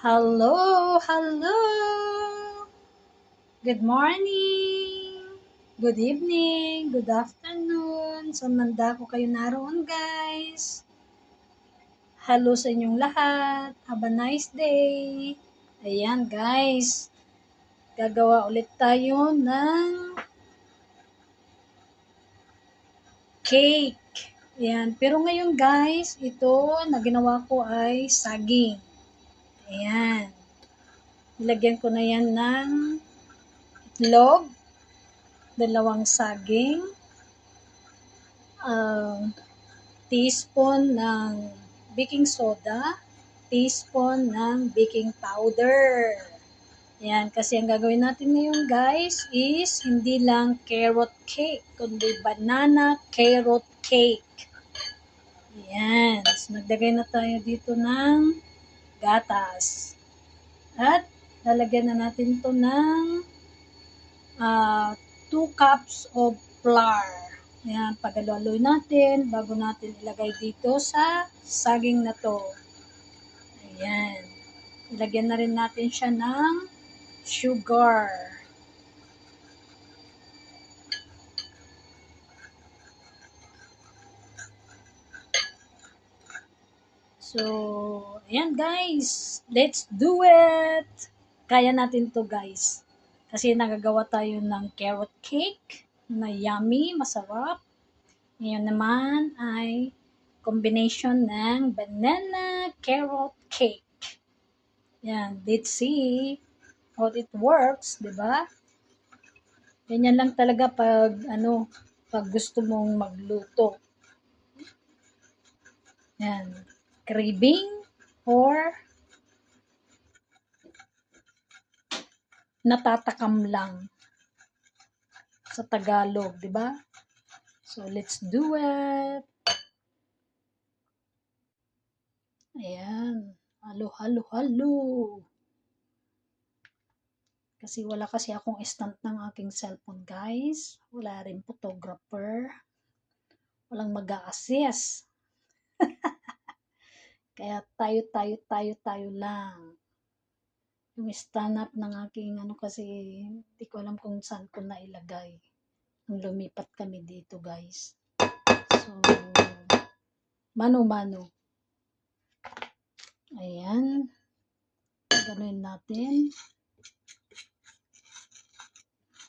Hello, hello. Good morning. Good evening. Good afternoon. Saan man ko kayo naroon, guys. Hello sa inyong lahat. Have a nice day. Ayan, guys. Gagawa ulit tayo ng cake. Ayan. Pero ngayon, guys, ito na ginawa ko ay saging. Ayan. Nilagyan ko na yan ng itlog, dalawang saging, teaspoon ng baking soda, teaspoon ng baking powder. Yan, kasi ang gagawin natin ngayon guys is hindi lang carrot cake, kundi banana carrot cake. Yan, so naglagay na tayo dito ng gatas. At lalagyan na natin to ng 2 cups of flour. Ayan, pagalo-aloy natin bago natin ilagay dito sa saging na to. Ayan. Ilagyan na rin natin siya ng sugar. So, ayan guys. Let's do it! Kaya natin to guys. Kasi nagagawa tayo ng carrot cake na yummy, masarap. Ngayon naman ay combination ng banana carrot cake. Yan, let's see how it works, di ba? Ganyan lang talaga pag gusto mong magluto. Yan, craving or natatakam lang sa Tagalog, di ba? So, let's do it. Ayan, halo, halo, halo. Kasi wala kasi akong stand ng aking cellphone, guys. Wala rin photographer. Walang mag-a-assist. Kaya tayo lang. Yung stand up ng aking kasi hindi ko alam kung saan ko nailagay. Nung lumipat kami dito, guys. So, mano-mano. Ayan. Ganoin natin.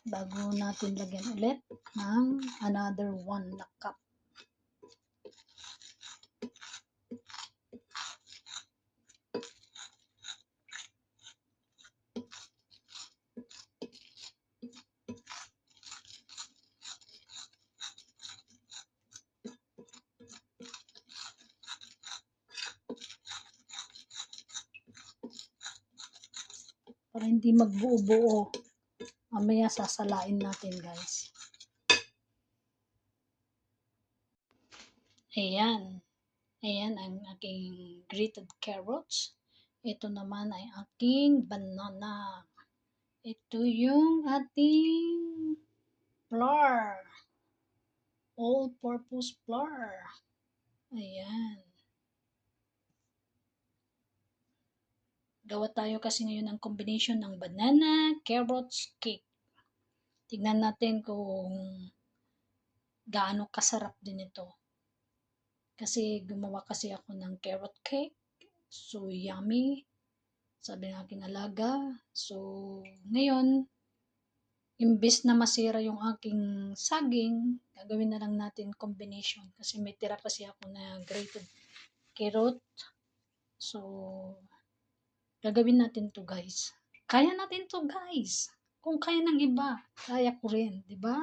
Bago natin lagyan ulit ng another 1 na cup. Para hindi magbuo-buo. Mamaya sasalain natin, guys. Ayan. Ayan ang aking grated carrots. Ito naman ay aking banana. Ito yung ating flour. All-purpose flour. Ayan. Gawa tayo kasi ngayon ng combination ng banana, carrots, cake. Tignan natin kung gaano kasarap din ito. Kasi gumawa kasi ako ng carrot cake. So yummy. Sabi ng aking alaga. So ngayon, imbes na masira yung aking saging, gagawin na lang natin combination. Kasi may tira kasi ako na grated carrot. So, gagawin natin to guys. Kaya natin to guys. Kung kaya ng iba, kaya ko rin, di ba?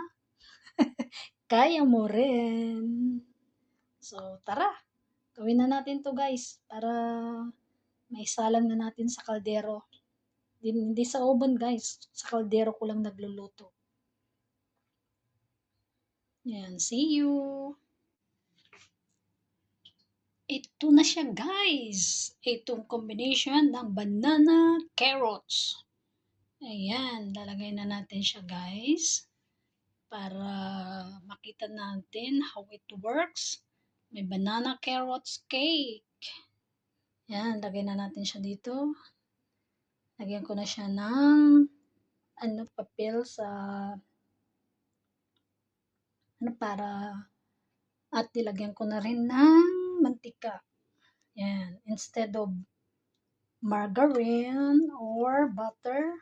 Kaya mo rin. So, tara. Gawin na natin to guys para maisalang na natin sa kaldero. Hindi sa oven guys. Sa kaldero ko lang nagluluto. Yan, see you. Ito na siya guys. Itong combination ng banana carrots. Ayan, lalagay na natin siya guys. Para makita natin how it works. May banana carrots cake. Yan, lagay na natin siya dito. Lagyan ko na siya ng papel sa para at nilagyan ko na rin ng mantika. Yan, instead of margarine or butter,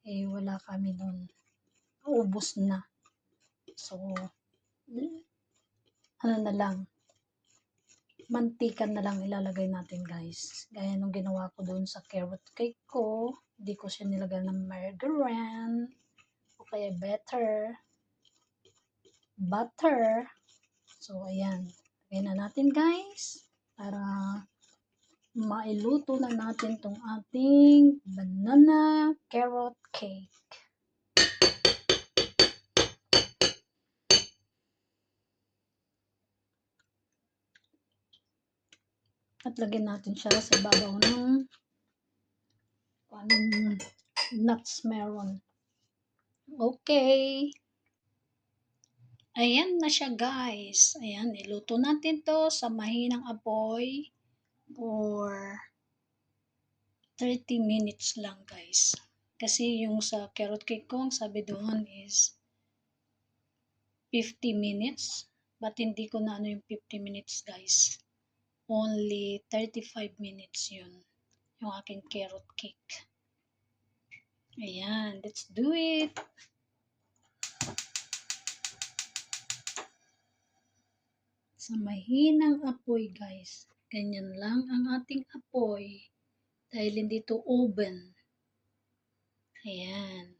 wala kami nun. Ubos na. So, na lang, mantika na lang ilalagay natin guys. Gaya nung ginawa ko doon sa carrot cake ko, hindi ko siya nilagay ng margarine o kaya butter. So, ayan. Lagyan na natin guys para mailuto na natin tong ating banana carrot cake. At lagyan natin siya sa babaw ng nuts meron. Okay. Ayan na siya guys. Ayan, iluto natin to sa mahinang apoy or 30 minutes lang guys. Kasi yung sa carrot cake ko, ang sabi doon is 50 minutes. But hindi ko na ano yung 50 minutes guys. Only 35 minutes yun. Yung aking carrot cake. Ayan, let's do it. Sa mahinang apoy guys. Ganyan lang ang ating apoy. Dahil hindi to oven. Ayan.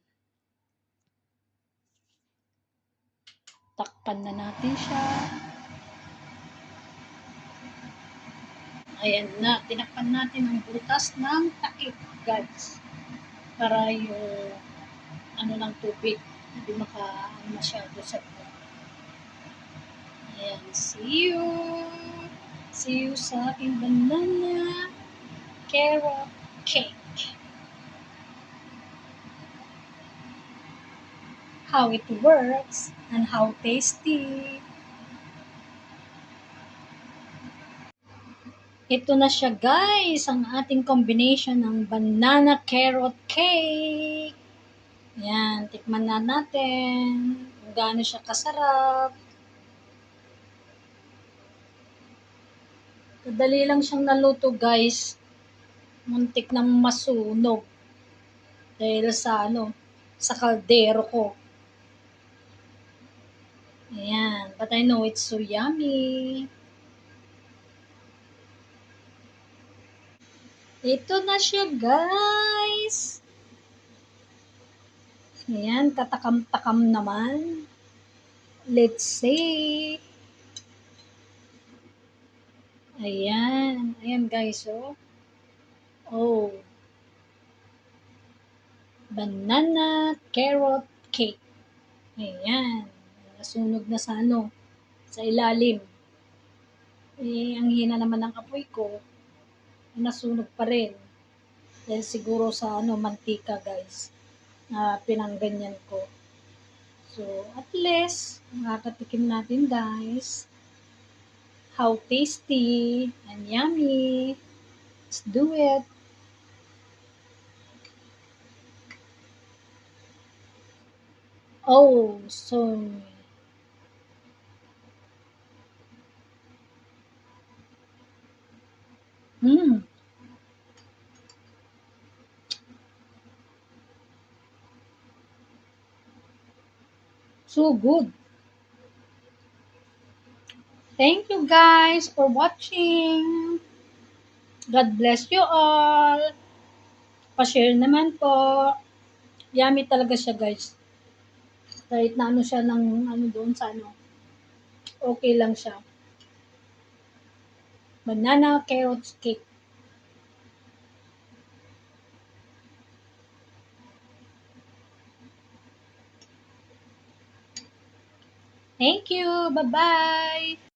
Takpan na natin siya. Ayan na. Tinakpan natin ang butas ng takip guys. Para yung ng tubig. Hindi masyado sa buto. Ayan. See you. See you sa aking banana carrot cake. How it works and how tasty. Ito na siya guys, ang ating combination ng banana carrot cake. Yan, tikman na natin kung gaano siya kasarap. Kadali lang siyang naluto guys. Muntik nang masunog. Dahil sa kaldero ko. Ayan, but I know it's so yummy. Ito na siya guys. Ayan, katakam-takam naman. Let's see. Ayan. Ayan guys, oh. Oh. Banana carrot cake. Ayan. Nasunog na sa sa ilalim. Ang hina naman ng apoy ko. Nasunog pa rin. Dahil siguro sa mantika guys. Na pinangganyan ko. So, at least, makakatikim natin guys. How tasty and yummy. Let's do it. Oh, so so good. Thank you guys for watching. God bless you all. Pa-share naman po. Yummy talaga siya guys. Kahit na siya ng doon sa okay lang siya. Banana carrot cake. Thank you. Bye-bye.